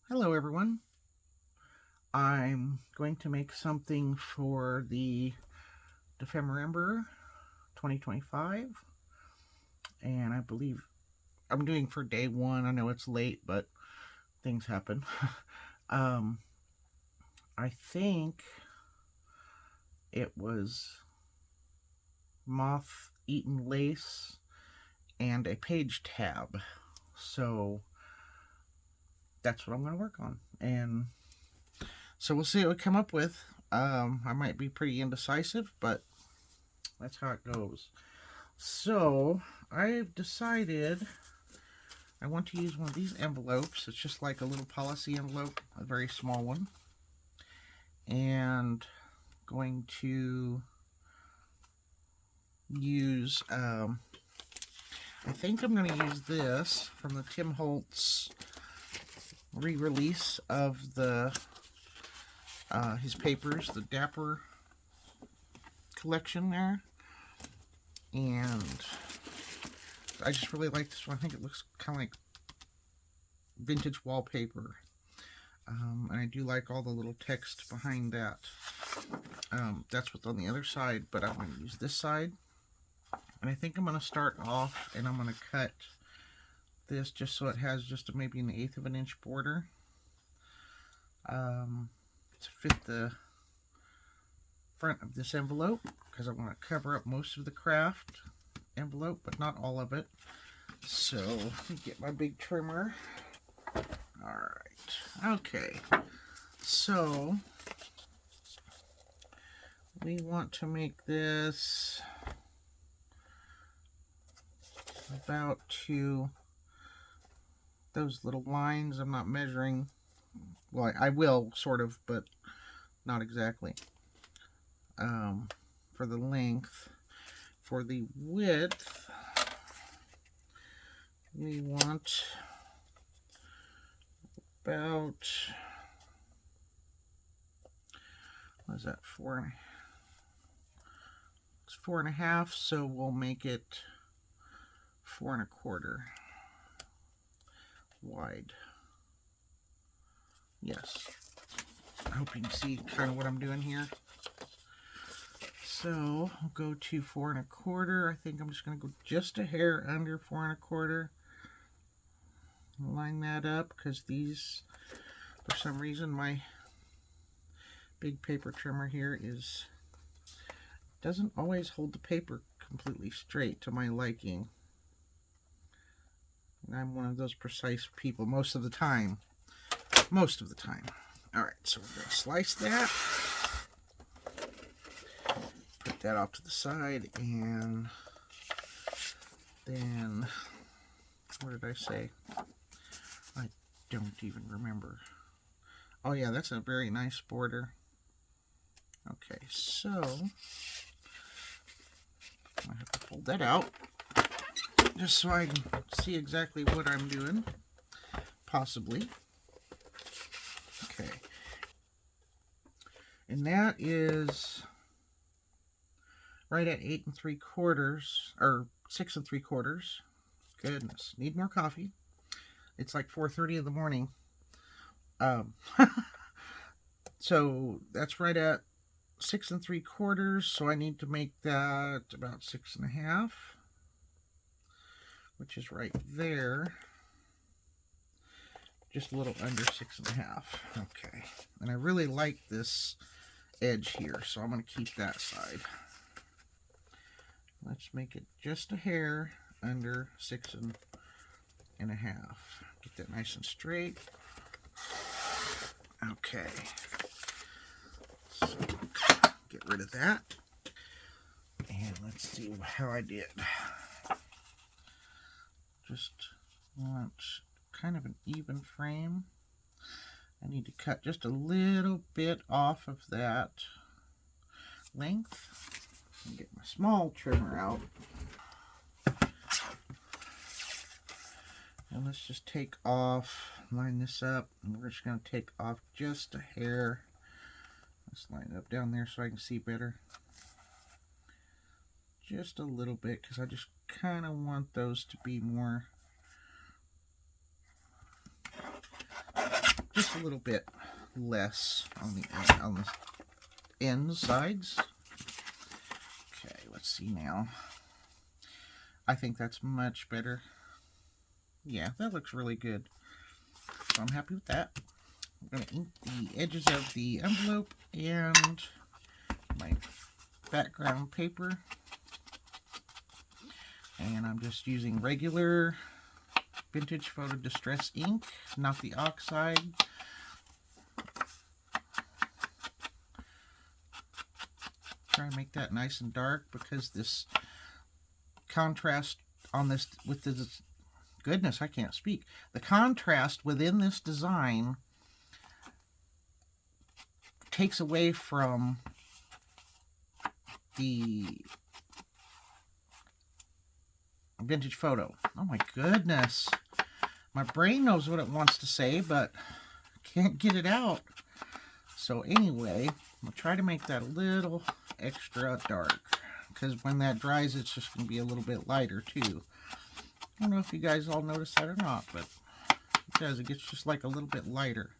Hello everyone. I'm going to make something for the Dephemerember 2025, and I believe I'm doing for day one. I know it's late, but things happen. um, I think it was Moth Eaten Lace and a page tab. So that's what I'm going to work on. And so we'll see what we come up with. I might be pretty indecisive, but that's how it goes. So I've decided I want to use one of these envelopes. It's just like a little policy envelope, a very small one. And going to use, I think I'm going to use this from the Tim Holtz re-release of his papers, the Dapper collection there. And I just really like this one. I think it looks kind of like vintage wallpaper. And I do like all the little text behind that. That's what's on the other side, but I'm going to use this side. And I think I'm going to start off and I'm going to cut this just so it has just maybe an 1/8 of an inch border. To fit the front of this envelope, because I want to cover up most of the craft envelope, but not all of it. So let me get my big trimmer. Alright, okay. So we want to make this about to those little lines. I'm not measuring. Well, I will, sort of, but not exactly. For the length. For the width, we want about, what is that, it's 4.5, so we'll make it 4.25 wide. Yes. I hope you can see kind of what I'm doing here. So I'll go to 4.25. I think I'm just going to go just a hair under 4.25. Line that up because these, for some reason, my big paper trimmer here doesn't always hold the paper completely straight to my liking. And I'm one of those precise people most of the time. Most of the time. Alright, so we're going to slice that. Put that off to the side, and then, what did I say? I don't even remember. Oh yeah, that's a very nice border. Okay, so I have to fold that out just so I can see exactly what I'm doing, possibly. Okay, and that is right at 8 3/4, or 6 3/4. Goodness, need more coffee. It's like 4:30 in the morning. So that's right at 6 3/4. So I need to make that about 6.5, which is right there. Just a little under 6.5. Okay, and I really like this edge here, so I'm going to keep that side. Let's make it just a hair under 6.5. Get that nice and straight. Okay. So get rid of that. And let's see how I did. Just want kind of an even frame. I need to cut just a little bit off of that length. And get my small trimmer out. And let's just take off, line this up, and we're just going to take off just a hair. Let's line it up down there so I can see better. Just a little bit, because I just kind of want those to be more just a little bit less on the end sides. Okay, let's see now. I think that's much better. Yeah, that looks really good. So I'm happy with that. I'm going to ink the edges of the envelope and my background paper. And I'm just using regular Vintage Photo Distress ink, not the oxide. Try to make that nice and dark because this contrast on this, with this, goodness, I can't speak. The contrast within this design takes away from the Vintage Photo. Oh my goodness. My brain knows what it wants to say, but can't get it out. So anyway, I'll try to make that a little extra dark, because when that dries, it's just going to be a little bit lighter too. I don't know if you guys all notice that or not, but it does. It gets just like a little bit lighter.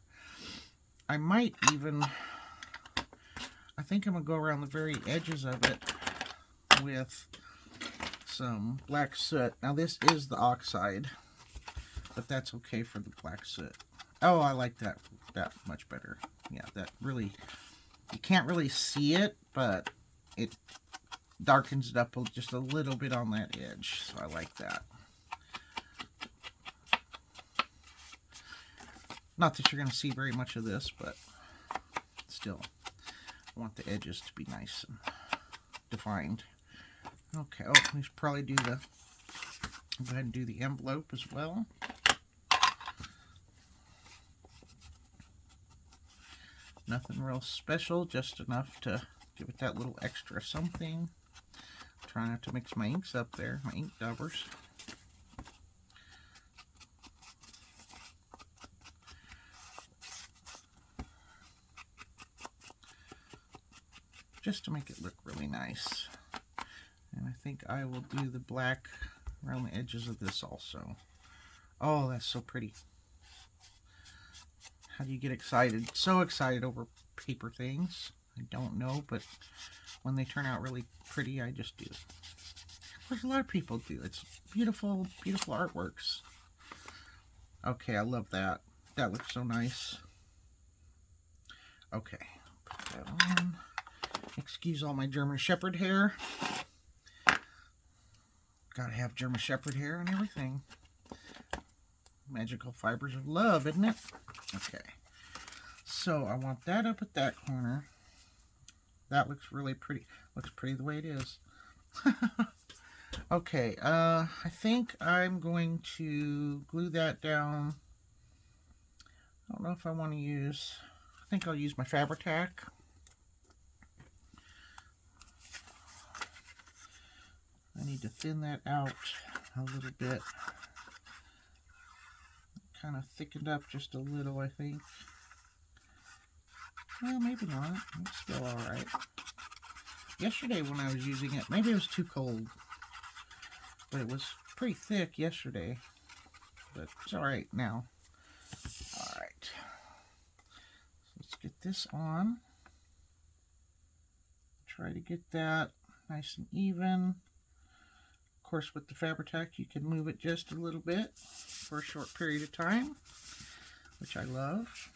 I might even, I think I'm going to go around the very edges of it with some black soot. Now this is the oxide, but that's okay for the black soot. Oh, I like that much better. Yeah, that really, you can't really see it, but it darkens it up just a little bit on that edge, so I like that. Not that you're going to see very much of this, but still, I want the edges to be nice and defined. Okay, oh, we should probably do the, go ahead and do the envelope as well. Nothing real special, just enough to give it that little extra something. Try not to mix my inks up there, my ink daubers. Just to make it look really nice. And I think I will do the black around the edges of this also. Oh, that's so pretty. How do you get excited? So excited over paper things. I don't know, but when they turn out really pretty, I just do. Of course, a lot of people do. It's beautiful, beautiful artworks. Okay, I love that. That looks so nice. Okay, put that on. Excuse all my German Shepherd hair. Gotta have German Shepherd hair and everything. Magical fibers of love, isn't it? Okay. So I want that up at that corner. That looks really pretty. Looks pretty the way it is. Okay, I think I'm going to glue that down. I don't know if I want to use, I think I'll use my Fabri-Tac. I need to thin that out a little bit. Kind of thickened up just a little, I think. Well, maybe not. It's still alright. Yesterday when I was using it, maybe it was too cold. But it was pretty thick yesterday. But it's alright now. Alright. Let's get this on. Try to get that nice and even. Of course, with the Fabri-Tac, you can move it just a little bit for a short period of time, which I love.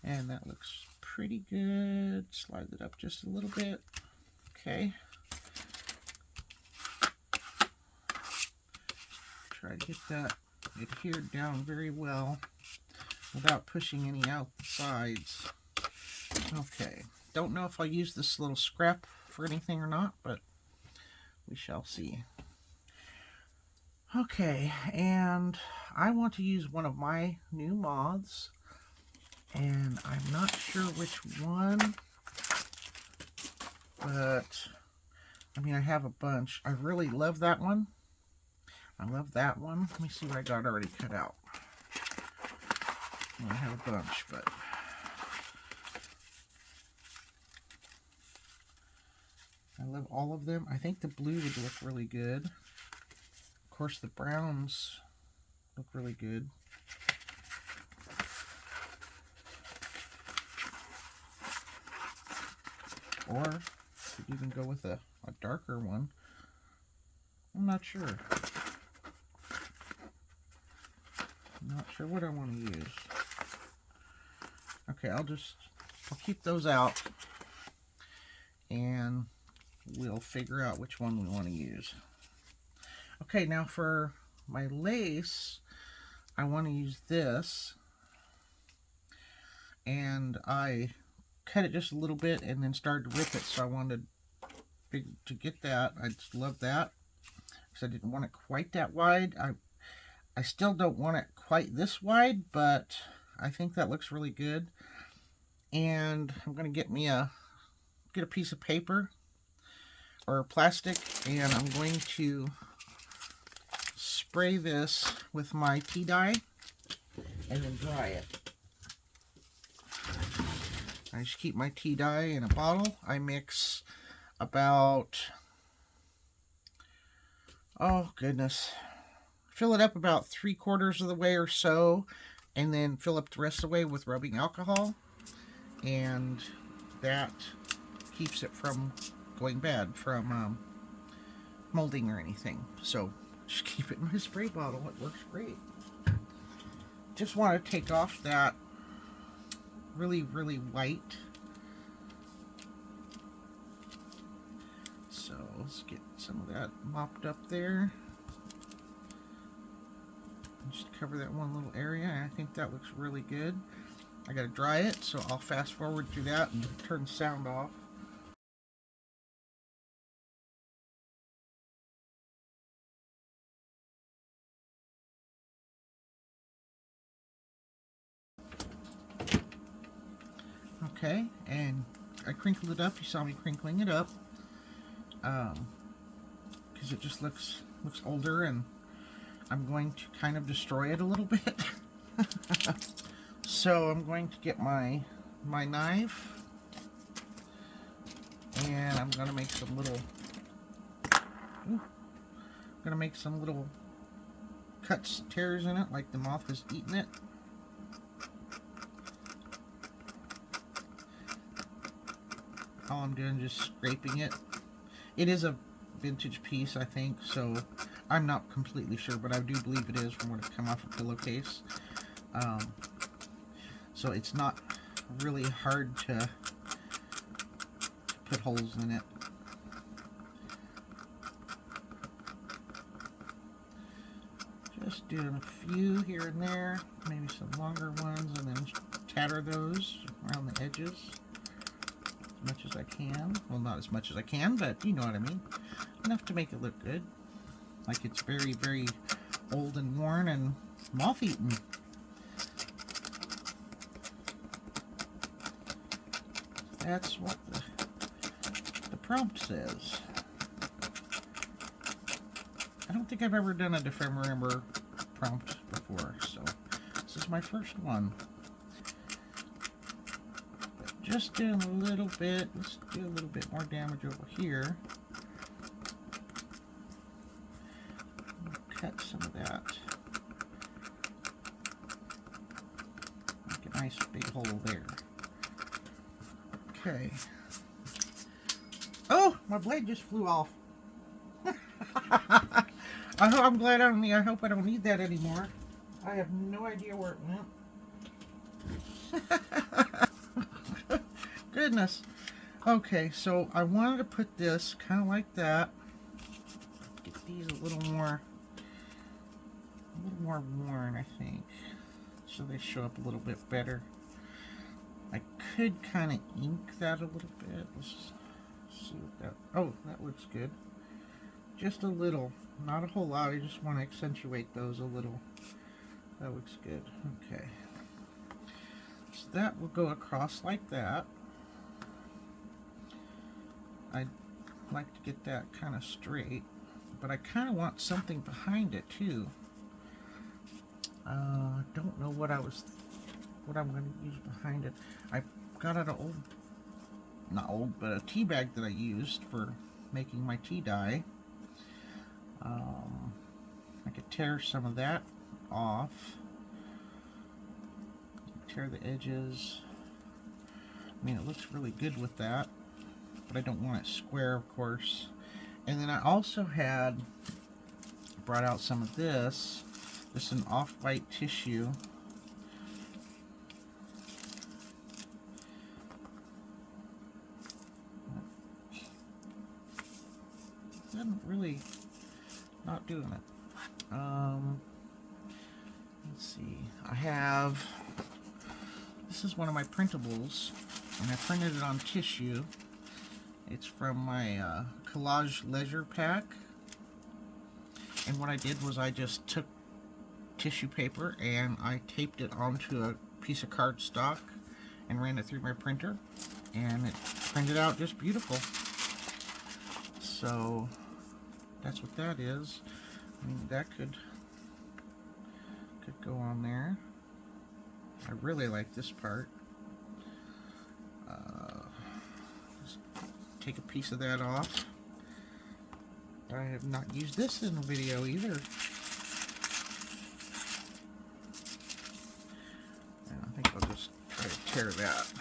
And that looks pretty good. Slide it up just a little bit. Okay. Try to get that adhered down very well without pushing any out the sides. Okay. Don't know if I'll use this little scrap for anything or not, but we shall see. Okay, and I want to use one of my new moths, and I'm not sure which one, but I mean, I have a bunch. I really love that one. I love that one. Let me see what I got already cut out. Well, I have a bunch, but I love all of them. I think the blue would look really good. Of course, the browns look really good. Or could even go with a darker one. I'm not sure. I'm not sure what I want to use. Okay, I'll keep those out and we'll figure out which one we want to use. Okay, now for my lace, I want to use this, and I cut it just a little bit and then started to rip it, so I wanted to get that. I just love that because I didn't want it quite that wide. I still don't want it quite this wide, but I think that looks really good. And I'm going to get a piece of paper or plastic, and I'm going to spray this with my tea dye and then dry it. I just keep my tea dye in a bottle. I mix about, oh goodness, fill it up about 3/4 of the way or so, and then fill up the rest of the way with rubbing alcohol, and that keeps it from going bad, from molding or anything. So just keep it in my spray bottle. It works great. Just want to take off that really white. So let's get some of that mopped up there. Just cover that one little area, and I think that looks really good. I gotta dry it, so I'll fast forward through that and turn the sound off. Okay, and I crinkled it up. You saw me crinkling it up, because it just looks older, and I'm going to kind of destroy it a little bit. So I'm going to get my knife, and I'm going to make some little cuts, tears in it, like the moth has eaten it. All I'm doing is just scraping it. It is a vintage piece, I think, so I'm not completely sure, but I do believe it is from what it's come off a pillowcase. So it's not really hard to put holes in it. Just doing a few here and there, maybe some longer ones, and then tatter those around the edges as much as I can. Well, not as much as I can, but you know what I mean. Enough to make it look good. Like it's very old and worn and moth-eaten. That's what the prompt says. I don't think I've ever done a Dephemerember prompt before, so this is my first one. But just doing a little bit, let's do a little bit more damage over here. Cut some of that. Make a nice big hole there. Okay. Oh, my blade just flew off. I'm glad I hope I don't need that anymore. I have no idea where it went. Goodness. Okay, so I wanted to put this kind of like that. Get these a little more worn, I think, so they show up a little bit better. I could kind of ink that a little bit. Let's see what that. Oh, that looks good. Just a little, not a whole lot. I just want to accentuate those a little. That looks good. Okay. So that will go across like that. I'd like to get that kind of straight, but I kind of want something behind it too. I don't know what I'm going to use behind it. I got out an but a tea bag that I used for making my tea dye. I could tear some of that off. Tear the edges. I mean, it looks really good with that. but I don't want it square, of course. And then I also brought out some of this. This is an off-white tissue. Doesn't really, not doing it. Let's see. This is one of my printables, and I printed it on tissue. It's from my Collage Leisure Pack. And what I did was I just took tissue paper and I taped it onto a piece of cardstock and ran it through my printer, and it printed out just beautiful. So that's what that is. I mean, that could go on there. I really like this part. Just take a piece of that off. I have not used this in a video either. And I think I'll just try to tear that.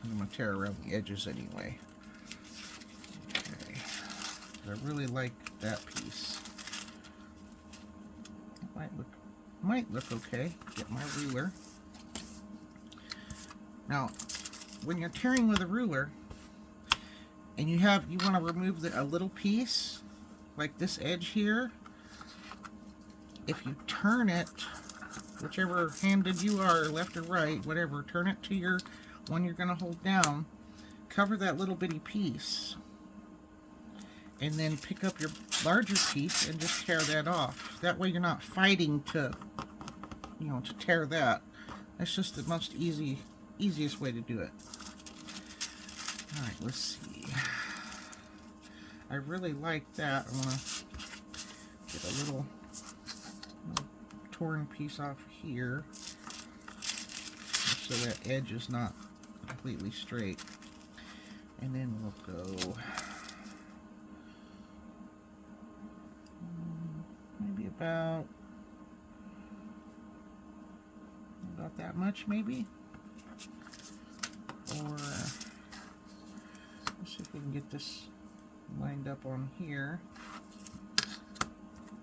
I'm going to tear around the edges anyway. Okay. I really like that piece. It might look okay. Get my ruler. Now, when you're tearing with a ruler, and you want to remove a little piece, like this edge here, if you turn it, whichever handed you are, left or right, whatever, turn it to your one you're going to hold down, cover that little bitty piece, and then pick up your larger piece and just tear that off. That way you're not fighting to tear that. That's just the most easiest way to do it. Alright, let's see. I really like that. I want to get a little torn piece off here so that edge is not completely straight. And then we'll go maybe about that much, maybe. Or let's see if we can get this lined up on here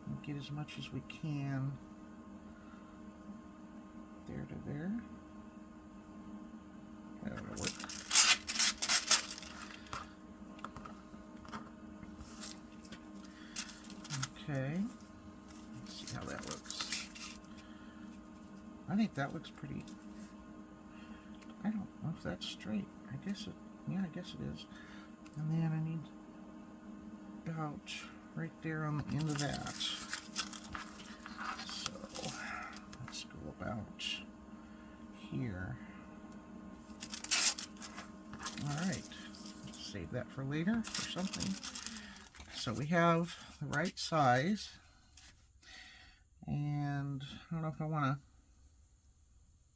and get as much as we can there to there. That'll work. Okay, let's see how that looks. I think that looks pretty. I don't know if that's straight. I guess it, yeah, I guess it is. And then I need about right there on the end of that. So let's go about here. Alright, save that for later or something. So we have the right size, and I don't know if I want to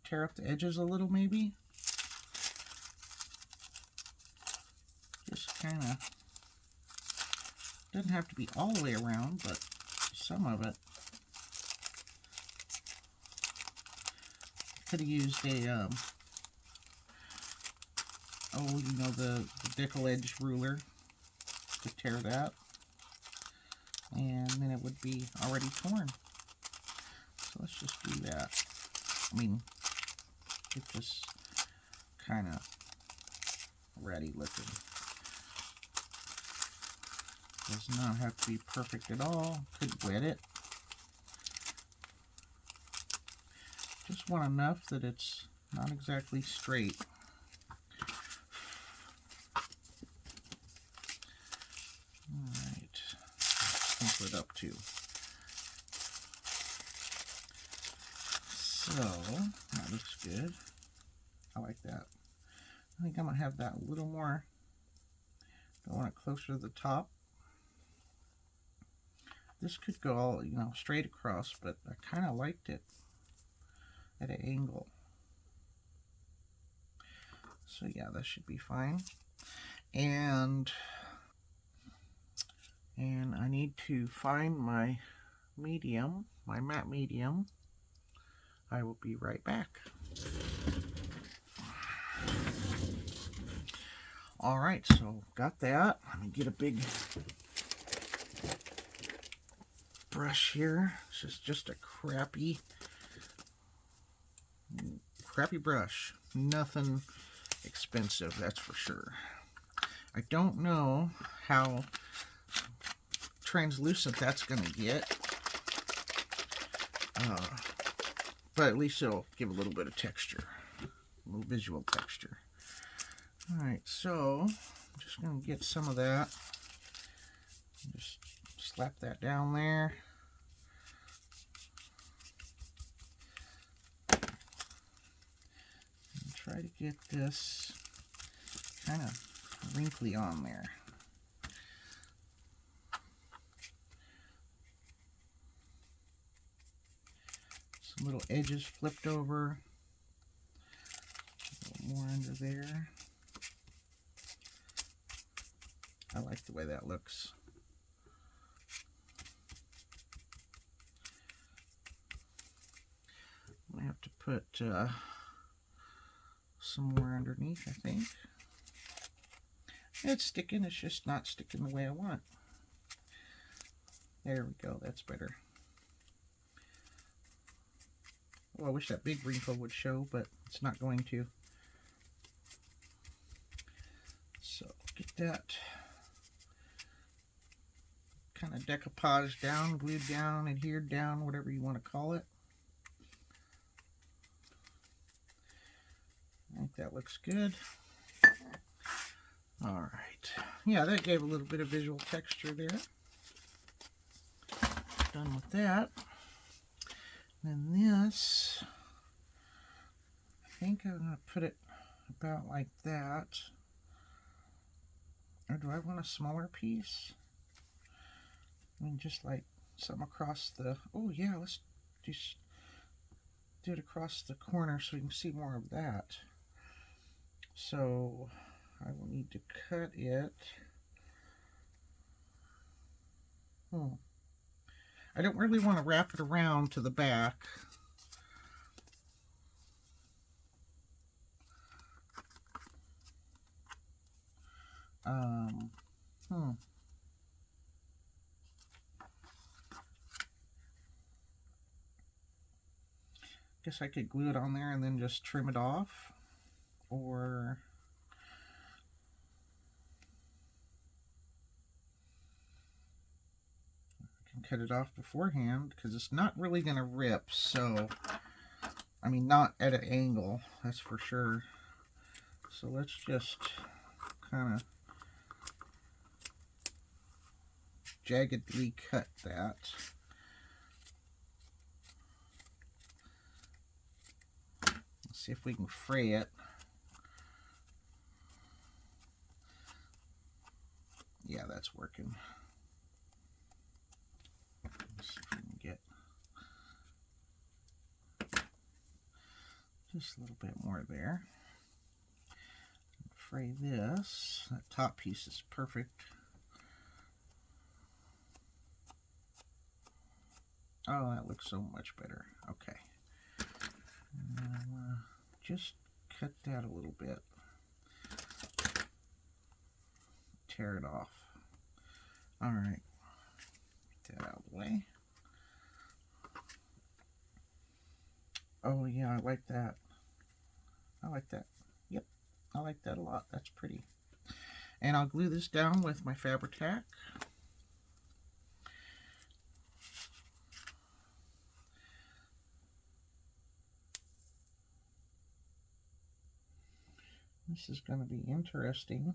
tear up the edges a little, maybe. Just kind of, doesn't have to be all the way around, but some of it. Could have used a, the Dickel edge ruler to tear that, and then it would be already torn. So let's just do that. I mean, it's just kind of ratty looking. Does not have to be perfect at all. Could wet it. Just want enough that it's not exactly straight. Alright, crumple it up too. So, that looks good. I like that. I think I'm going to have that a little more. I want it closer to the top. This could go all, straight across, but I kind of liked it at an angle. So yeah, that should be fine. And And I need to find my medium, my matte medium. I will be right back. Alright, so got that. Let me get a big brush here. This is just a crappy brush. Nothing expensive, that's for sure. I don't know how translucent that's going to get. But at least it'll give a little bit of texture. A little visual texture. Alright, so I'm just going to get some of that. Just slap that down there. And try to get this kind of wrinkly on there. Some little edges flipped over. A little more under there. I like the way that looks. I have to put some more underneath, I think. It's sticking, it's just not sticking the way I want. There we go, that's better. Oh, I wish that big wrinkle would show, but it's not going to. So get that kind of decoupage down, glued down, adhered down, whatever you want to call it. I think that looks good. Alright. Yeah, that gave a little bit of visual texture there. Done with that. And this, I think I'm going to put it about like that. Or do I want a smaller piece? I mean, just like some across the, oh yeah, let's just do it across the corner so we can see more of that. So I will need to cut it. I don't really want to wrap it around to the back. Guess I could glue it on there and then just trim it off, or I can cut it off beforehand because it's not really going to rip. So, I mean, not at an angle, that's for sure. So let's just kind of jaggedly cut that. Let's see if we can fray it. Yeah, that's working. Let's see if we can get just a little bit more there. Fray this. That top piece is perfect. Oh, that looks so much better. Okay. And then I want to just cut that a little bit. Tear it off. Alright. Get that out of the way. Oh yeah, I like that. I like that. Yep, I like that a lot. That's pretty. And I'll glue this down with my Fabri-Tac. This is going to be interesting.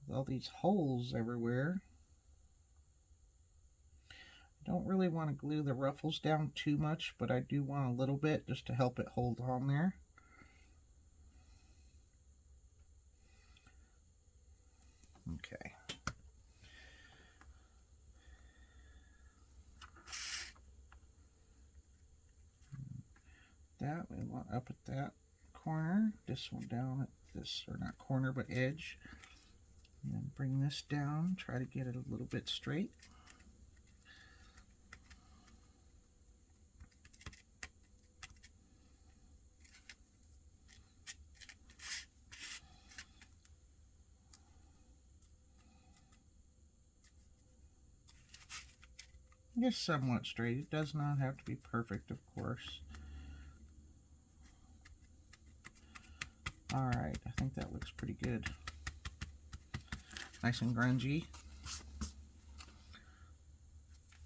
With all these holes everywhere. I don't really want to glue the ruffles down too much, but I do want a little bit just to help it hold on there. Okay. That we want up at that corner, this one down at this, or not corner but edge. And then bring this down, try to get it a little bit straight. Just somewhat straight. It does not have to be perfect, of course. Alright, I think that looks pretty good. Nice and grungy.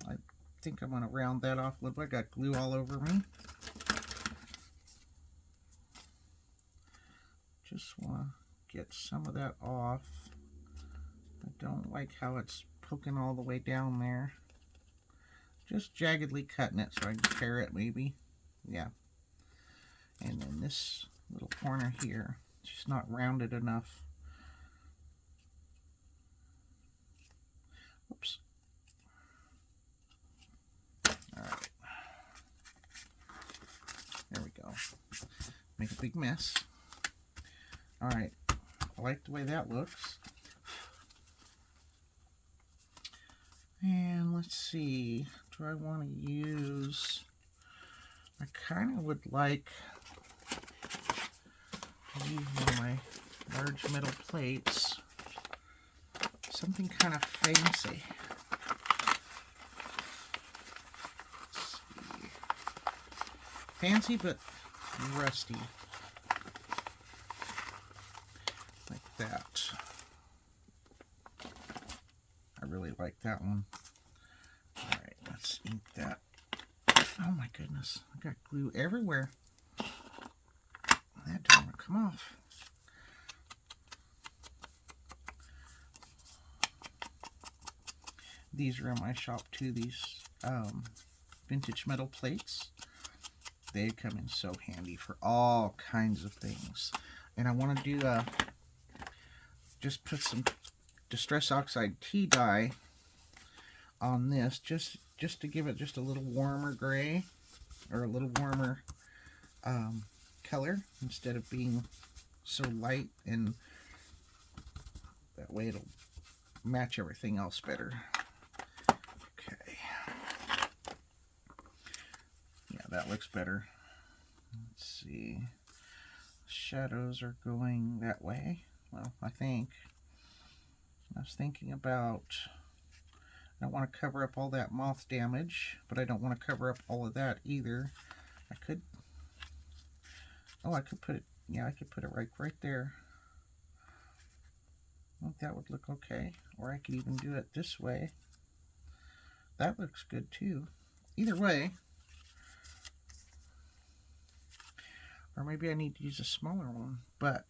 I think I'm going to round that off a little bit. I got glue all over me. Just want to get some of that off. I don't like how it's poking all the way down there. Just jaggedly cutting it so I can tear it maybe. Yeah. And then this little corner here, it's just not rounded enough. Oops. Alright. There we go. Make a big mess. Alright. I like the way that looks. And let's see. Do I want to use... I kind of would like to use one of my large metal plates. Something kind of fancy. Let's see. Fancy but rusty. Like that. I really like that one. Alright, let's ink that. Oh my goodness, I got glue everywhere. That don't want to come off. These are in my shop too, these vintage metal plates. They come in so handy for all kinds of things. And I want to do just put some Distress Oxide tea dye on this, just to give it just a little warmer gray, or a little warmer color, instead of being so light, and that way it'll match everything else better. Okay. Yeah, that looks better. Let's see. Shadows are going that way. Well, I think. I was thinking about, I don't want to cover up all that moth damage, but I don't want to cover up all of that either. I could, oh, I could put it, yeah, I could put it right there. I think that would look okay. Or I could even do it this way. That looks good too. Either way. Or maybe I need to use a smaller one, but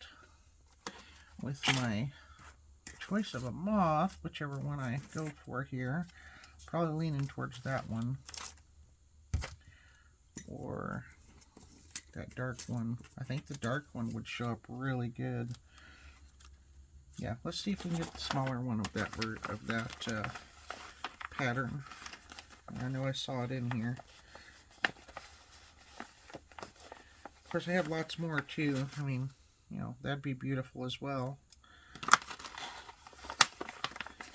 with my choice of a moth, whichever one I go for here, probably leaning towards that one, or that dark one. I think the dark one would show up really good. Yeah, let's see if we can get the smaller one of that pattern. I know I saw it in here. Of course, I have lots more too. I mean, you know, that'd be beautiful as well.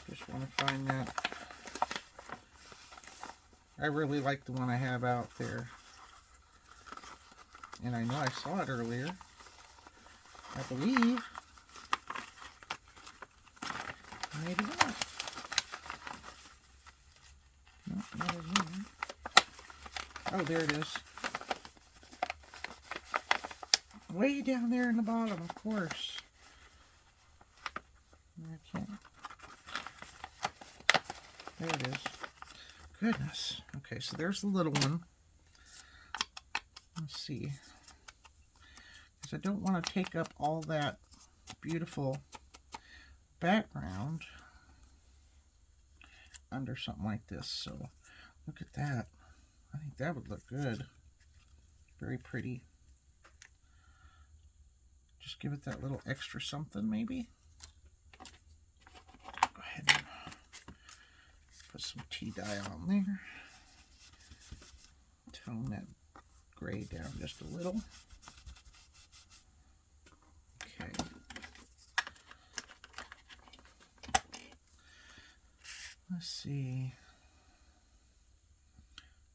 Just want to find that. I really like the one I have out there. And I know I saw it earlier. I believe. Maybe not. No, not in here. Oh, there it is. Way down there in the bottom, of course. I can't. There it is. Goodness. Okay, so there's the little one. Let's see. Because I don't want to take up all that beautiful background under something like this. So look at that. I think that would look good. Very pretty. Just give it that little extra something maybe. Go ahead and put some tea dye on there. Tone that gray down just a little. Okay. Let's see.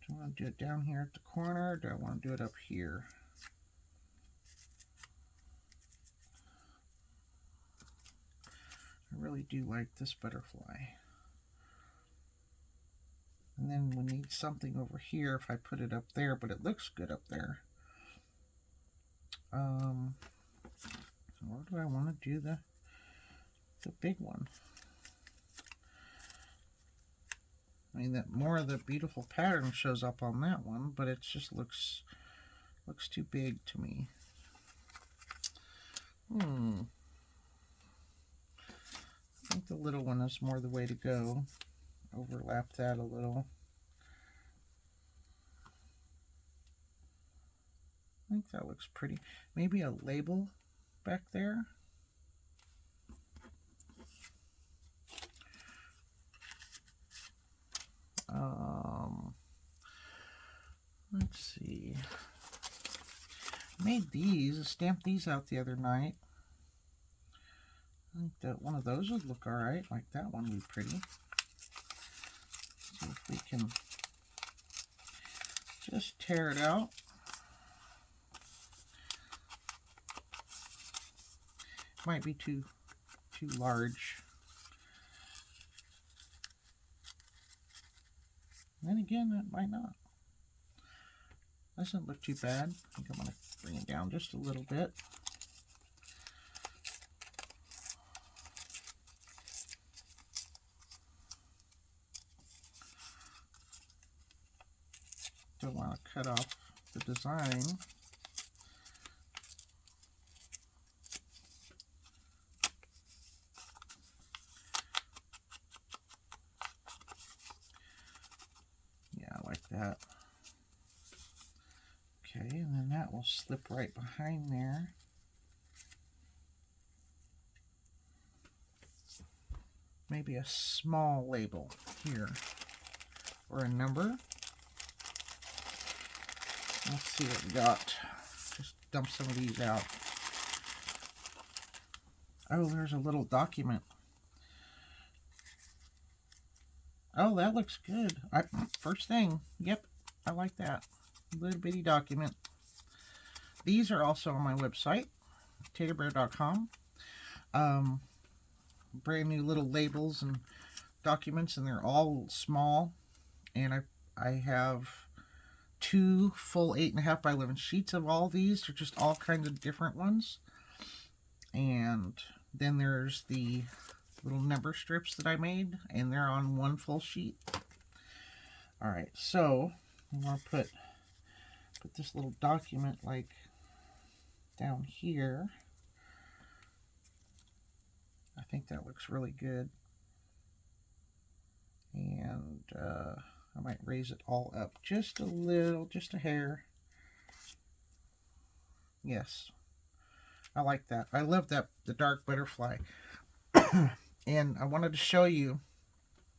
Do I want to do it down here at the corner, or do I want to do it up here? I really do like this butterfly. And then we need something over here if I put it up there, but it looks good up there. Or do I want to do the big one? I mean, that more of the beautiful pattern shows up on that one, but it just looks too big to me. I think the little one is more the way to go. Overlap that a little. I think that looks pretty. Maybe a label back there. Let's see. I made these, stamped these out the other night. I think that one of those would look alright, like that one would be pretty. See if we can just tear it out. Might be too large. Then again, it might not. Doesn't look too bad. I think I'm going to bring it down just a little bit. Don't want to cut off the design. Yeah, like that. Okay, and then that will slip right behind there. Maybe a small label here, or a number. Let's see what we got. Just dump some of these out. Oh, there's a little document. Oh, that looks good. First thing, yep, I like that. Little bitty document. These are also on my website, taterbear.com. Brand new little labels and documents, and they're all small. And I have 2 full 8.5 by 11 sheets of all these. They're just all kinds of different ones. And then there's the little number strips that I made, and they're on 1 full sheet. Alright, so I'm going to put this little document like down here. I think that looks really good. And I might raise it all up just a little, just a hair. Yes, I like that. I love that, the dark butterfly. And I wanted to show you,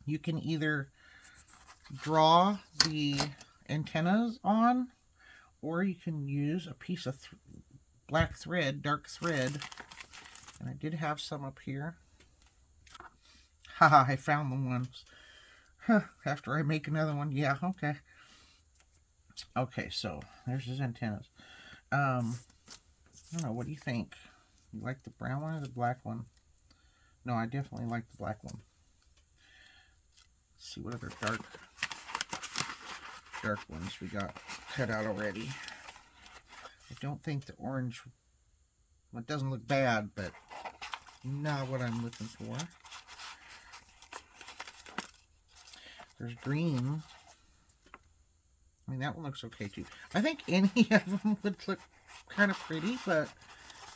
you can either draw the antennas on, or you can use a piece of black thread, dark thread. And I did have some up here. Haha, I found the ones. Huh, after I make another one, yeah, okay. Okay, so there's his antennas. I don't know, what do you think? You like the brown one or the black one? No, I definitely like the black one. Let's see what other dark ones we got cut out already. I don't think the orange, well, it doesn't look bad, but not what I'm looking for. There's green. I mean, that one looks okay too. I think any of them would look kind of pretty, but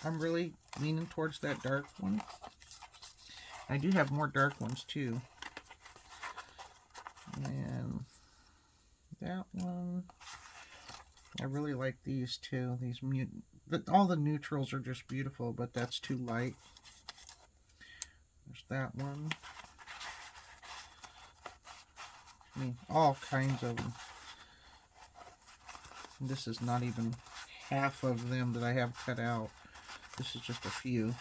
I'm really leaning towards that dark one. I do have more dark ones too. And that one, I really like these too. These all the neutrals are just beautiful, but that's too light. There's that one. I mean, all kinds of them. And this is not even half of them that I have cut out. This is just a few.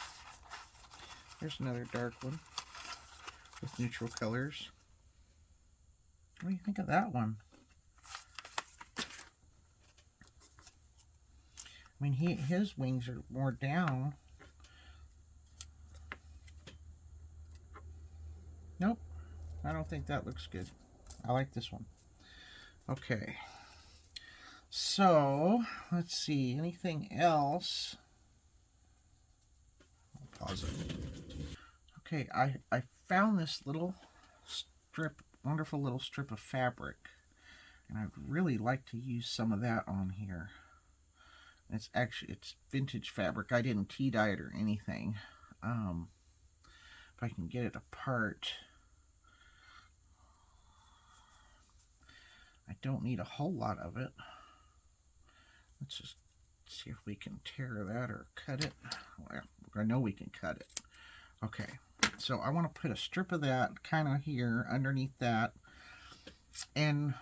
There's another dark one with neutral colors. What do you think of that one? I mean, his wings are more down. Nope, I don't think that looks good. I like this one. Okay. So, let's see. Anything else? I'll pause it. Okay, I found this little strip, wonderful little strip of fabric. And I'd really like to use some of that on here. It's vintage fabric. I didn't tea dye it or anything. If I can get it apart. I don't need a whole lot of it. Let's just see if we can tear that or cut it. Well, I know we can cut it. Okay, so I want to put a strip of that kind of here underneath that. And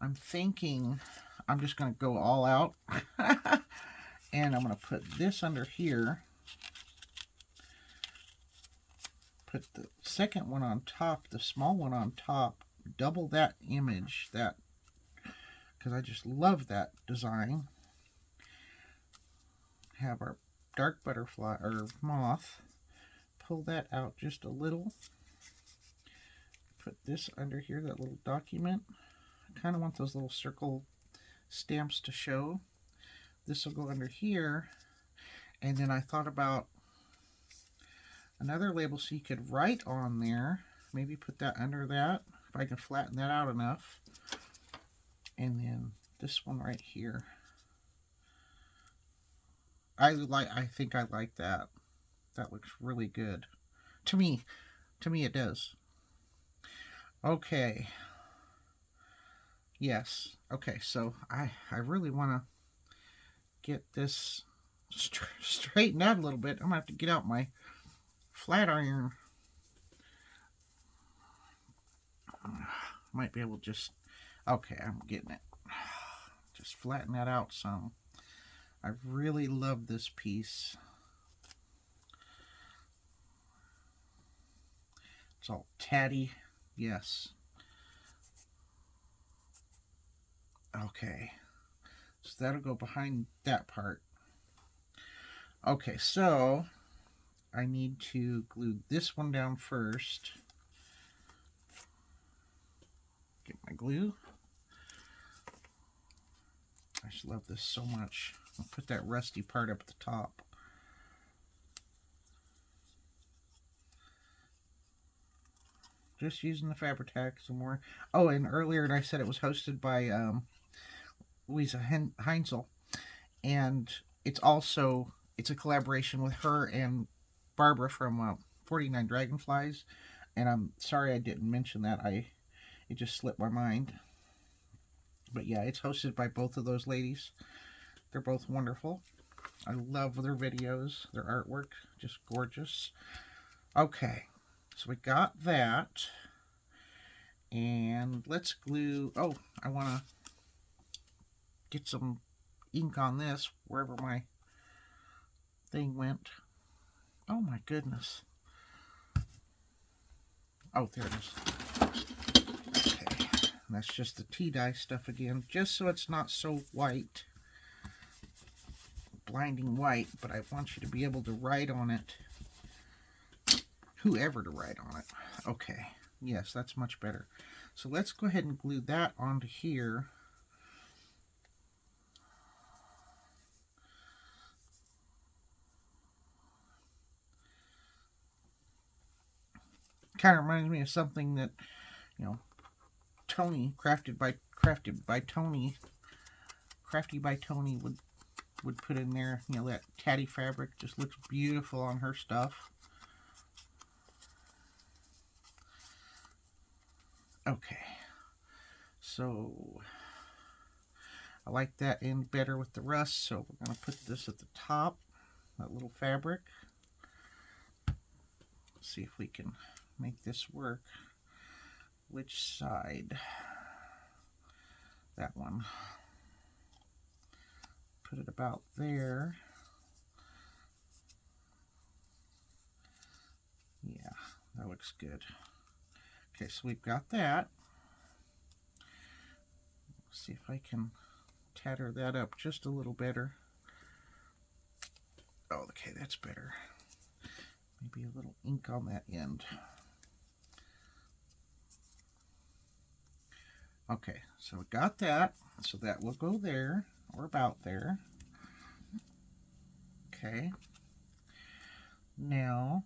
I'm thinking I'm just going to go all out. And I'm going to put this under here. Put the second one on top, the small one on top. Double that image, that, because I just love that design. Have our dark butterfly or moth. Pull that out just a little. Put this under here, that little document. I kind of want those little circle stamps to show. This will go under here. And then I thought about another label so you could write on there. Maybe put that under that. If I can flatten that out enough. And then this one right here. I think I like that. That looks really good. To me it does. Okay. Yes. Okay, so I really want to get this straightened out a little bit. I'm going to have to get out my flat iron. Might be able to just... Okay, I'm getting it. Just flatten that out some. I really love this piece. It's all tatty. Yes. Okay. So that'll go behind that part. Okay, so I need to glue this one down first. Get my glue. I just love this so much. I'll put that rusty part up at the top. Just using the Fabri-Tac some more. Oh, and earlier I said it was hosted by Louisa Heinzel. And it's a collaboration with her and Barbara from 49 Dragonflies. And I'm sorry I didn't mention that. It just slipped my mind. But yeah, it's hosted by both of those ladies. They're both wonderful. I love their videos, their artwork, just gorgeous. Okay, so we got that. And let's glue, oh, I want to get some ink on this, wherever my thing went. Oh my goodness. Oh, there it is. Okay, and that's just the tea dye stuff again, just so it's not so white. Blinding white, but I want you to be able to write on it. Whoever to write on it. Okay, yes, that's much better. So let's go ahead and glue that onto here. Kind of reminds me of something that, Tony, crafted by Tony, Crafty by Tony would put in there. That tatty fabric just looks beautiful on her stuff. Okay, so I like that in better with the rust, so we're going to put this at the top, that little fabric. Let's see if we can make this work. Which side? That one. Put it about there. Yeah, that looks good. Okay, so we've got that. See if I can tatter that up just a little better. Oh, okay, that's better. Maybe a little ink on that end. Okay, so we got that. So that will go there, or about there. Okay. Now,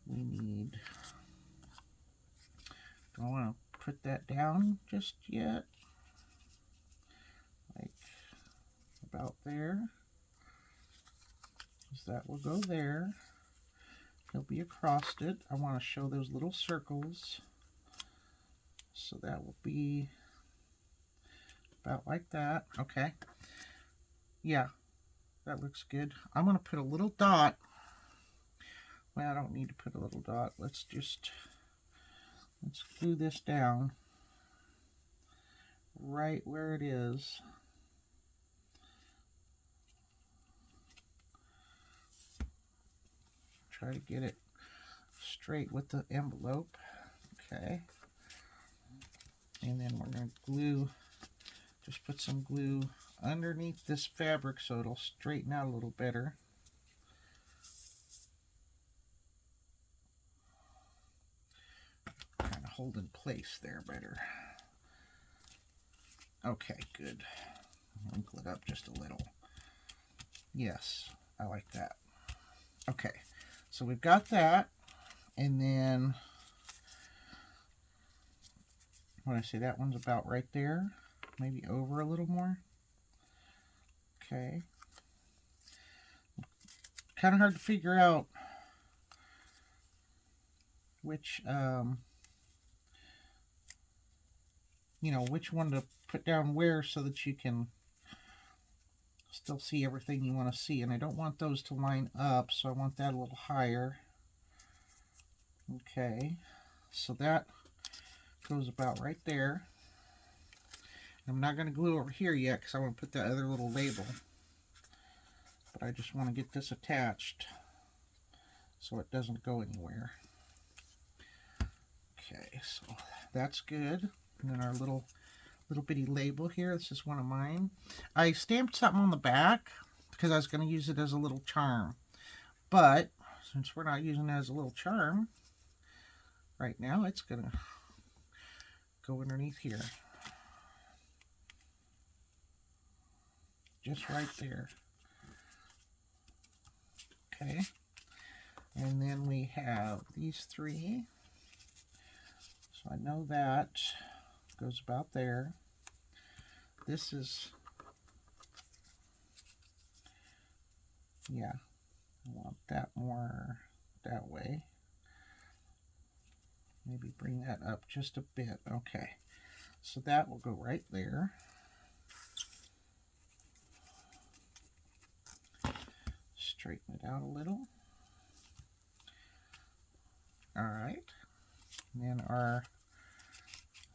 we need, don't want to put that down just yet. Like about there. Because that will go there. He'll be across it. I want to show those little circles. So that will be about like that. Okay. Yeah, that looks good. I'm going to put a little dot. Well, I don't need to put a little dot. Let's glue this down right where it is. Try to get it straight with the envelope. Okay. And then we're going to glue, just put some glue underneath this fabric so it'll straighten out a little better. Kind of hold in place there better. Okay, good. Wrinkle it up just a little. Yes, I like that. Okay, so we've got that, and then what I say, that one's about right there, maybe over a little more. Okay. Kind of hard to figure out which, you know, which one to put down where so that you can still see everything you want to see. And I don't want those to line up, so I want that a little higher. Okay, so that goes about right there. I'm not going to glue over here yet because I want to put that other little label. But I just want to get this attached so it doesn't go anywhere. Okay, so that's good. And then our little bitty label here. This is one of mine. I stamped something on the back because I was going to use it as a little charm. But since we're not using it as a little charm right now, it's going to go underneath here. Just right there. Okay. And then we have these three. So I know that goes about there. This is, yeah, I want that more that way. Maybe bring that up just a bit. Okay, so that will go right there. Straighten it out a little. All right, and then our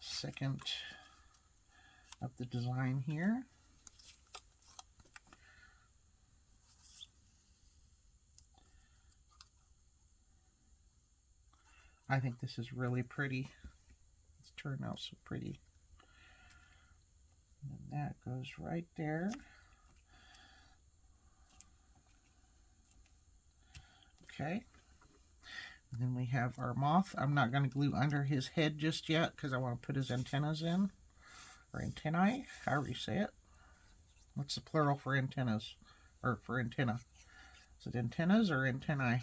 second of the design here. I think this is really pretty. It's turned out so pretty. And that goes right there. Okay. And then we have our moth. I'm not going to glue under his head just yet because I want to put his antennas in. Or antennae, however you say it. What's the plural for antennas? Or for antenna? Is it antennas or antennae?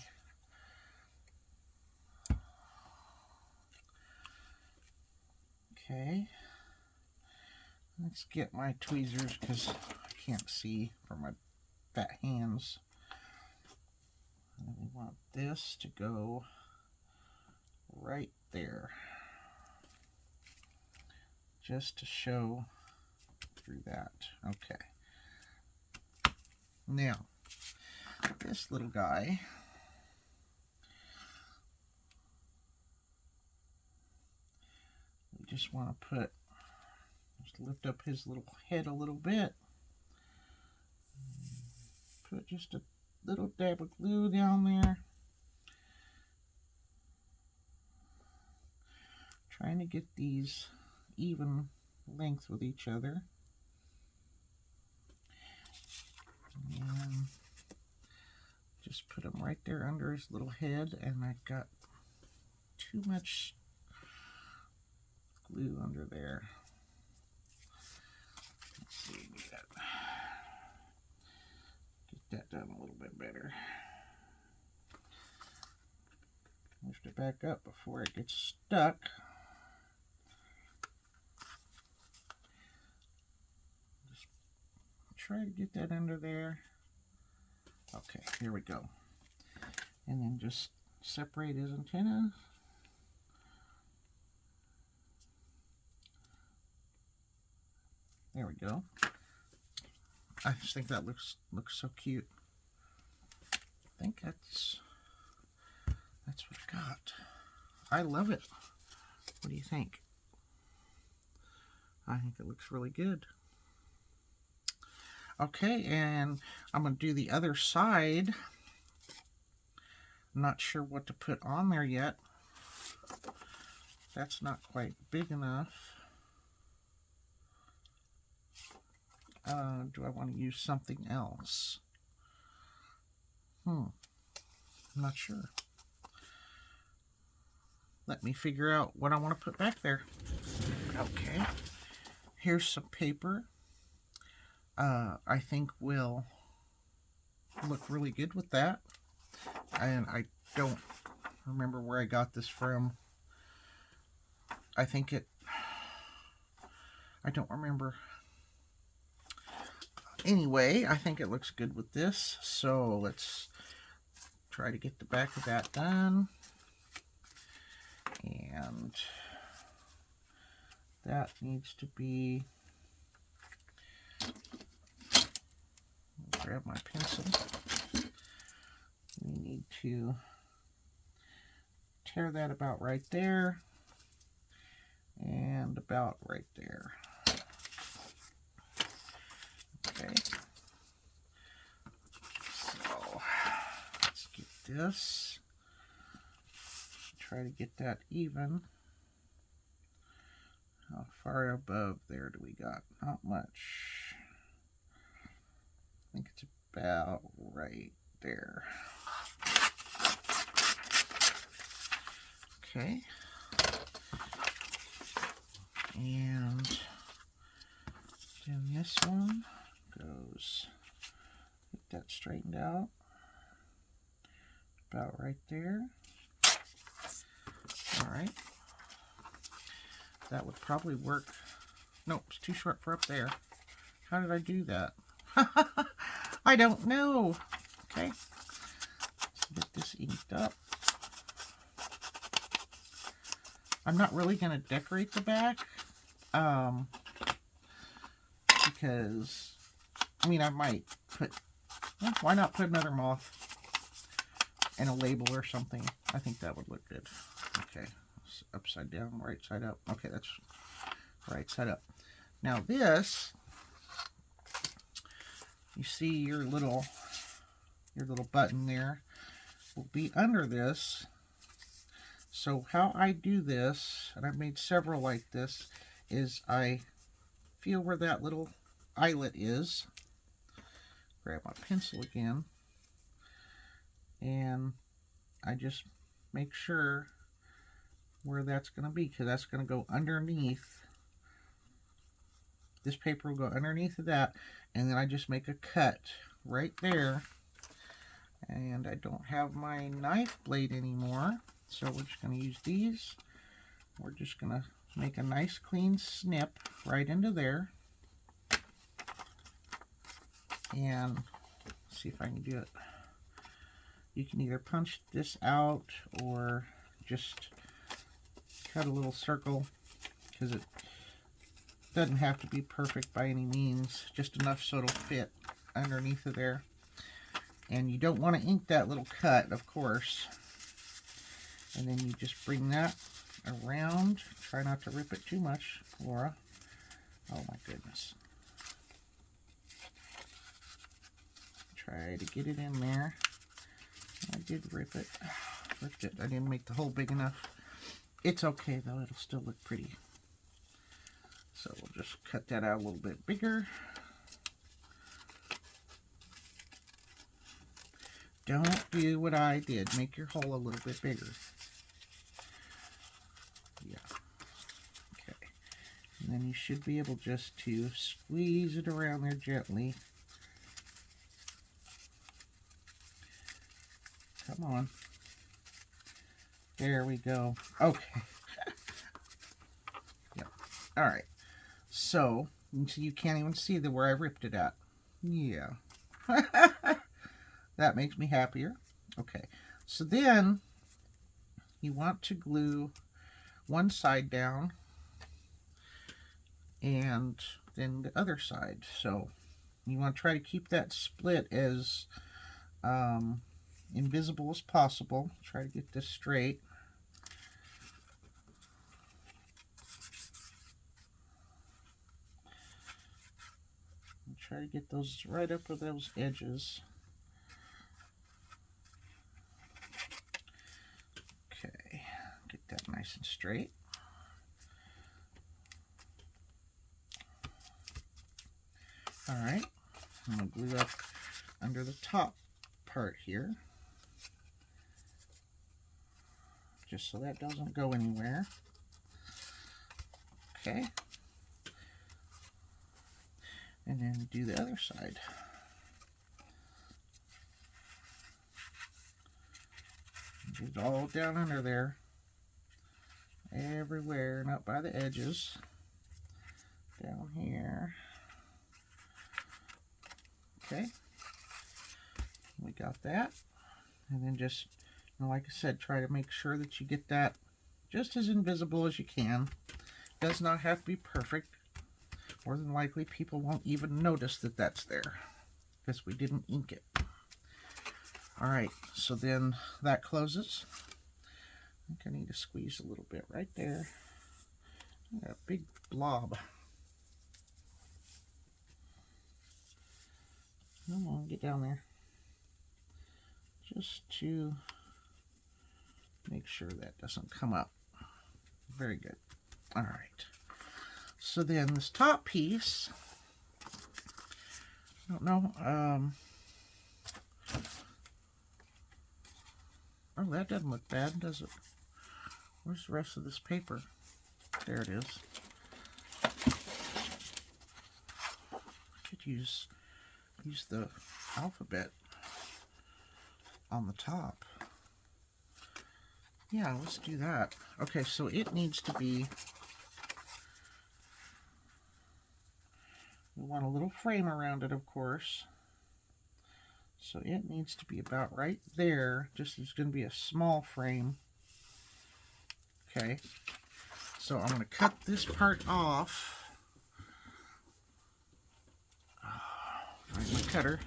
Okay. Let's get my tweezers because I can't see from my fat hands. And we want this to go right there. Just to show through that. Okay. Now, this little guy, we just want to just lift up his little head a little bit. Put just a little dab of glue down there. trying to get these even length with each other. And just put them right there under his little head, and I got too much glue under there. Let's see, get that done a little bit better. Lift it back up before it gets stuck. Just try to get that under there. Okay, here we go. And then just separate his antenna. There we go. I just think that looks so cute. I think that's what I got. I love it. What do you think? I think it looks really good. Okay, and I'm going to do the other side. I'm not sure what to put on there yet. That's not quite big enough. Do I want to use something else? I'm not sure. Let me figure out what I want to put back there. Okay, here's some paper. I think will look really good with that. And I don't remember where I got this from. I don't remember. Anyway, I think it looks good with this. So let's try to get the back of that done. And that needs to be, grab my pencil. We need to tear that about right there and about right there. Okay. So let's get this. Try to get that even. How far above there do we got? Not much. I think it's about right there. Okay. And then this one goes, get that straightened out. About right there. Alright. That would probably work. Nope, it's too short for up there. How did I do that? I don't know. Okay. Let's get this inked up. I'm not really going to decorate the back. Because, I mean, I might put, well, why not put another moth and a label or something? I think that would look good. Okay, it's upside down, right side up. Okay, that's right side up. Now this, you see your little button there will be under this. So how I do this, and I've made several like this, is I feel where that little eyelet is. Grab my pencil again. And I just make sure where that's going to be, because that's going to go underneath. This paper will go underneath of that, and then I just make a cut right there. And I don't have my knife blade anymore, so we're just going to use these. We're just going to make a nice clean snip right into there. And see if I can do it. You can either punch this out or just cut a little circle, because it doesn't have to be perfect by any means, just enough so it'll fit underneath of there. And you don't want to ink that little cut, of course. And then you just bring that around. Try not to rip it too much, Laura. Oh my goodness. Try to get it in there. I did rip it. Ripped it. I didn't make the hole big enough. It's okay though, it'll still look pretty. So we'll just cut that out a little bit bigger. Don't do what I did. Make your hole a little bit bigger. Yeah. Okay. And then you should be able just to squeeze it around there gently. Come on. There we go. Okay. Yep. All right. So you can't even see where I ripped it at. Yeah. That makes me happier. Okay. So then you want to glue one side down and then the other side. So you want to try to keep that split as invisible as possible. Try to get this straight. And try to get those right up with those edges. Okay, get that nice and straight. All right, I'm going to glue up under the top part here, just so that doesn't go anywhere. Okay, and then do the other side. Get it all down under there, everywhere, and up by the edges, down here. Okay, we got that. And then just, like I said, try to make sure that you get that just as invisible as you can. Does not have to be perfect. More than likely, people won't even notice that that's there because we didn't ink it. All right, so then that closes. I think I need to squeeze a little bit right there. I got a big blob. Come on, get down there. Just to make sure that doesn't come up. Very good. All right. So then this top piece, I don't know. Oh, that doesn't look bad, does it? Where's the rest of this paper? There it is. I could use the alphabet on the top. Yeah, let's do that. Okay, so it needs to be, we want a little frame around it, of course. So it needs to be about right there. Just, it's going to be a small frame. Okay, so I'm going to cut this part off. Find my cutter.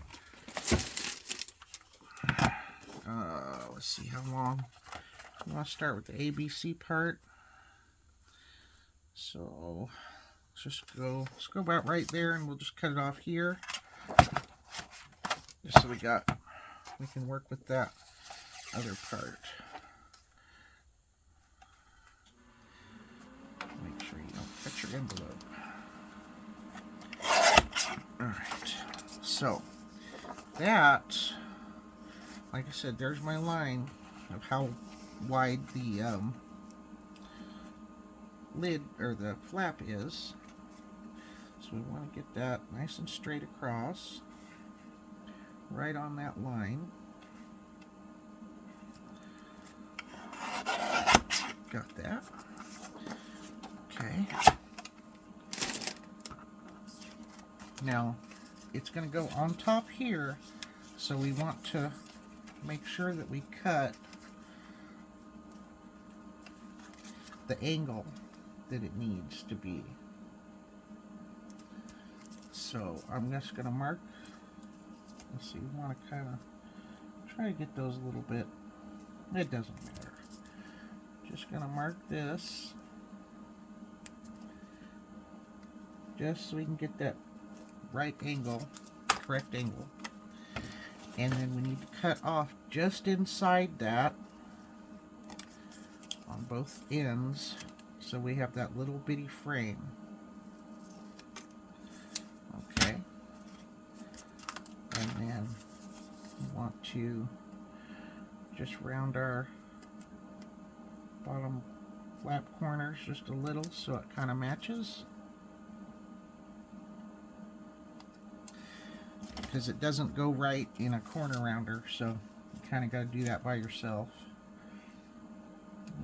Let's see how long. I want to start with the ABC part. So let's go about right there, and we'll just cut it off here. Just so we can work with that other part. Make sure you don't cut your envelope. Alright, so that, like I said, there's my line of how wide the lid or the flap is. So we want to get that nice and straight across, right on that line. Got that. Okay. Now, it's going to go on top here, so we want to make sure that we cut the angle that it needs to be. So I'm just going to mark, let's see, we want to kind of try to get those a little bit, it doesn't matter. Just going to mark this, just so we can get that right angle, correct angle. And then we need to cut off just inside that on both ends so we have that little bitty frame. Okay. And then we want to just round our bottom flap corners just a little so it kind of matches. Because it doesn't go right in a corner rounder, so you kind of got to do that by yourself.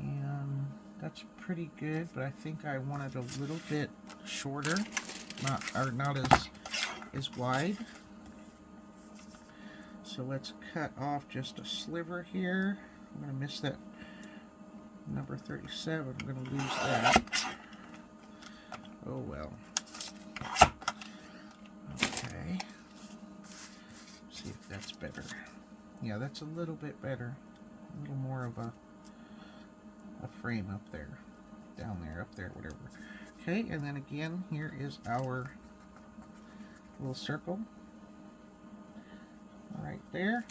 And that's pretty good, but I think I want it a little bit shorter, not as wide. So let's cut off just a sliver here. I'm going to miss that number 37. I'm going to lose that. Oh well. Okay. See if that's better. Yeah, that's a little bit better. A little more of a frame up there. Down there, up there, whatever. Okay, and then again, here is our little circle. Right there.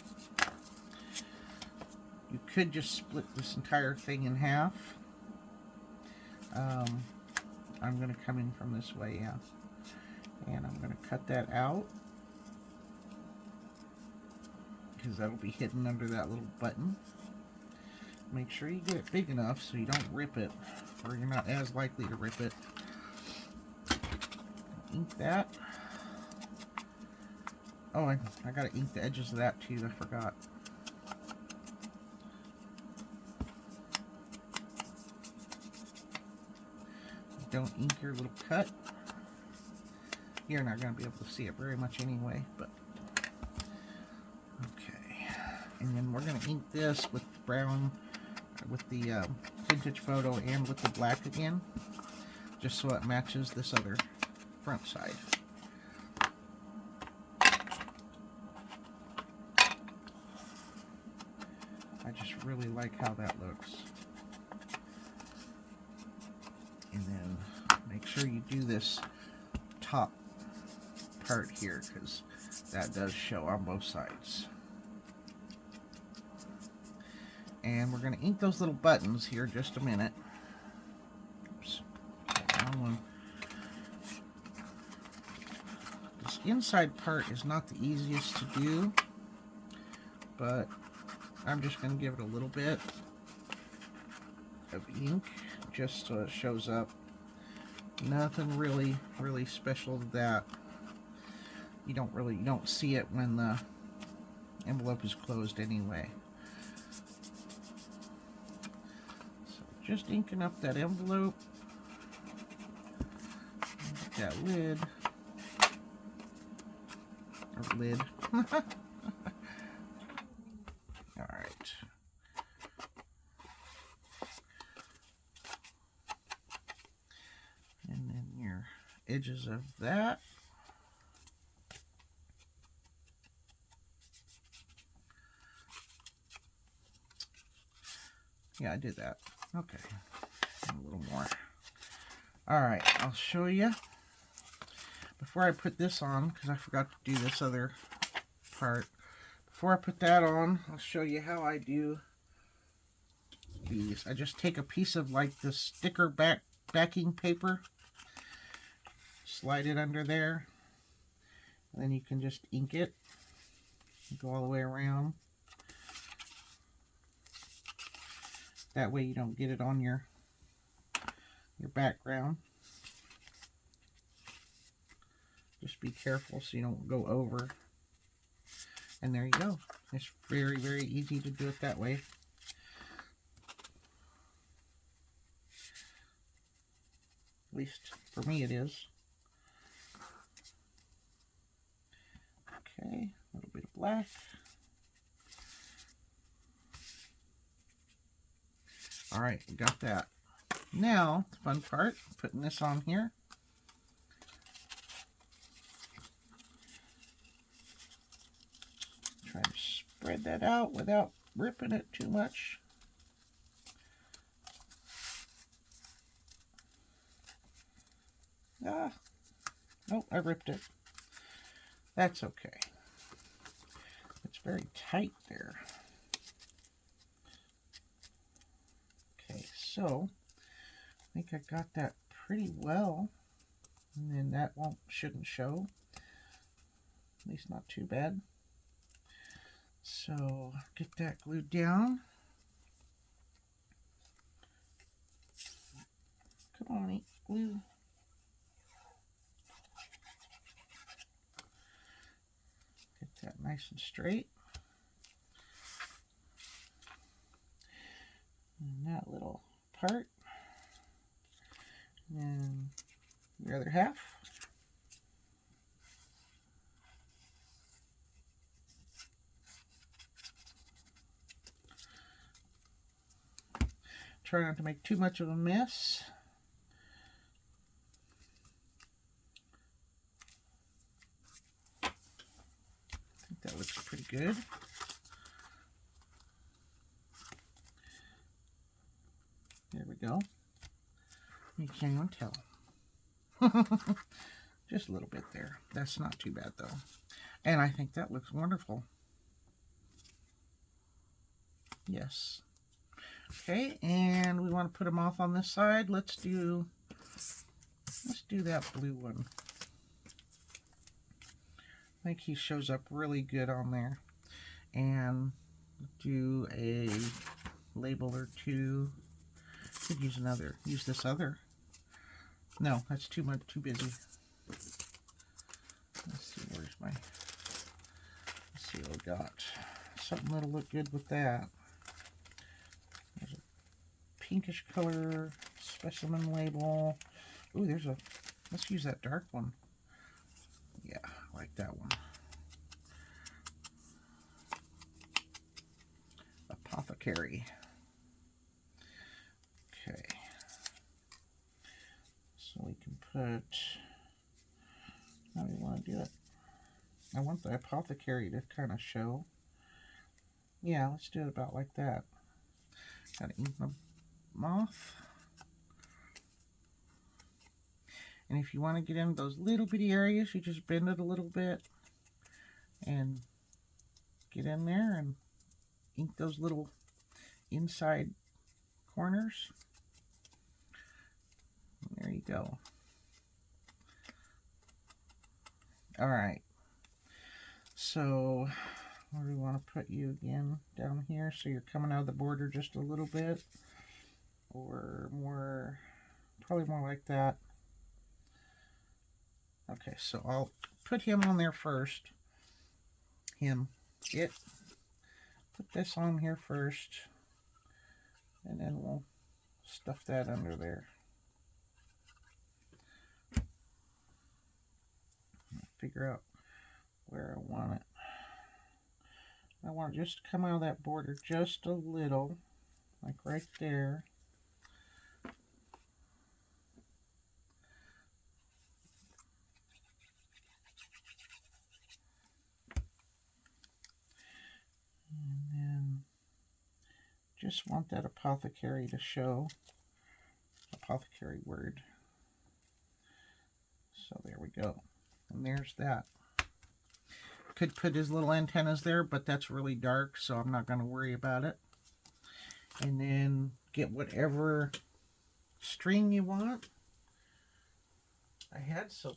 You could just split this entire thing in half. I'm going to come in from this way, yeah. And I'm going to cut that out, because that'll be hidden under that little button. Make sure you get it big enough so you don't rip it, or you're not as likely to rip it. Ink that. Oh, I gotta ink the edges of that too, I forgot. Don't ink your little cut. You're not gonna be able to see it very much anyway, but okay. And then we're gonna ink this with brown, with the vintage photo and with the black again, just so it matches this other front side. I just really like how that looks. And then make sure you do this top part here, because that does show on both sides. And we're going to ink those little buttons here just a minute. Oops. Wrong one. This inside part is not the easiest to do, but I'm just going to give it a little bit of ink just so it shows up. Nothing really special to that. You don't see it when the envelope is closed anyway. So just inking up that envelope, that lid, or lid. Alright. And then your edges of that. Yeah, I did that. Okay. A little more. Alright, I'll show you. Before I put this on, because I forgot to do this other part. Before I put that on, I'll show you how I do these. I just take a piece of like the sticker backing paper, slide it under there, and then you can just ink it. Go all the way around. That way you don't get it on your background. Just be careful so you don't go over. And there you go. It's very, very easy to do it that way. At least for me it is. Okay, a little bit of black. Alright, we got that. Now, the fun part, putting this on here. Try to spread that out without ripping it too much. Ah, oh, I ripped it. That's okay. It's very tight there. Okay, So I think I got that pretty well. And then that shouldn't show. At least not too bad. So get that glued down. Come on, glue. Get that nice and straight. And that little part. And the other half. Try not to make too much of a mess. I think that looks pretty good. There we go. You can't even tell. Just a little bit there. That's not too bad though. And I think that looks wonderful. Yes. Okay, and we want to put a moth on this side. Let's do that blue one. I think he shows up really good on there. And do a label or two. Could use another. Use this other. No, that's too much. Too busy. Let's see. Where's my? Let's see what we got. Something that'll look good with that. There's a pinkish color specimen label. Ooh, there's a. Let's use that dark one. Yeah, I like that one. Apothecary. Okay. So we can put. How do you want to do it? I want the apothecary to kind of show. Yeah, let's do it about like that. Gotta ink my moth. And if you want to get in those little bitty areas, you just bend it a little bit and get in there and ink those little inside corners. And there you go. All right. So where do we want to put you again? Down here, so you're coming out of the border just a little bit, or more, probably more like that. Okay, so I'll put him on there first. Put this on here first, and then we'll stuff that under there. Figure out where I want it. I want it just to come out of that border just a little, like right there. And then just want that apothecary to show. Apothecary word. So there we go. And there's that. Could put his little antennas there, but that's really dark, so I'm not going to worry about it. And then get whatever string you want. I had some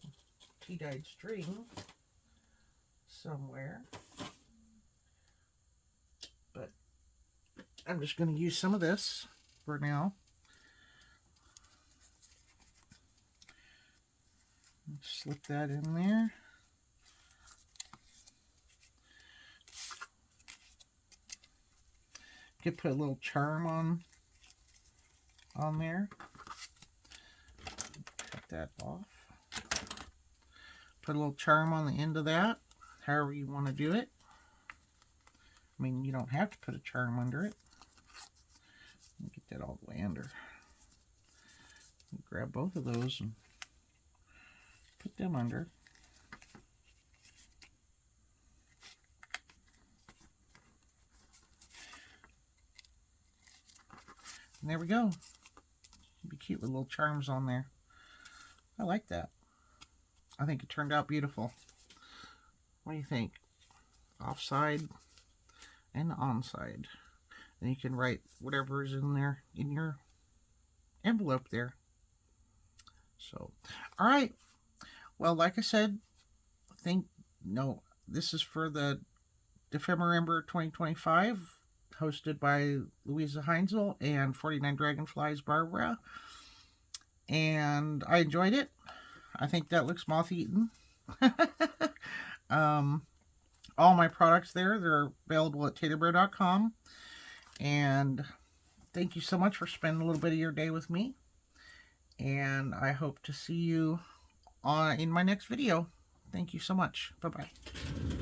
tea-dyed string somewhere, but I'm just going to use some of this for now. Slip that in there. Could put a little charm on there. Cut that off. Put a little charm on the end of that, however you want to do it. I mean, you don't have to put a charm under it. Get that all the way under. Grab both of those and put them under. And there we go. It'd be cute with little charms on there. I like that. I think it turned out beautiful. What do you think? Offside and onside. And you can write whatever is in there in your envelope there. So, all right. Well, like I said, this is for the Dephemerember 2025, hosted by Louisa Heinzel and 49 Dragonflies Barbara. And I enjoyed it. I think that looks moth eaten. All my products there, they're available at taterbear.com. And thank you so much for spending a little bit of your day with me. And I hope to see you in my next video. Thank you so much. Bye-bye.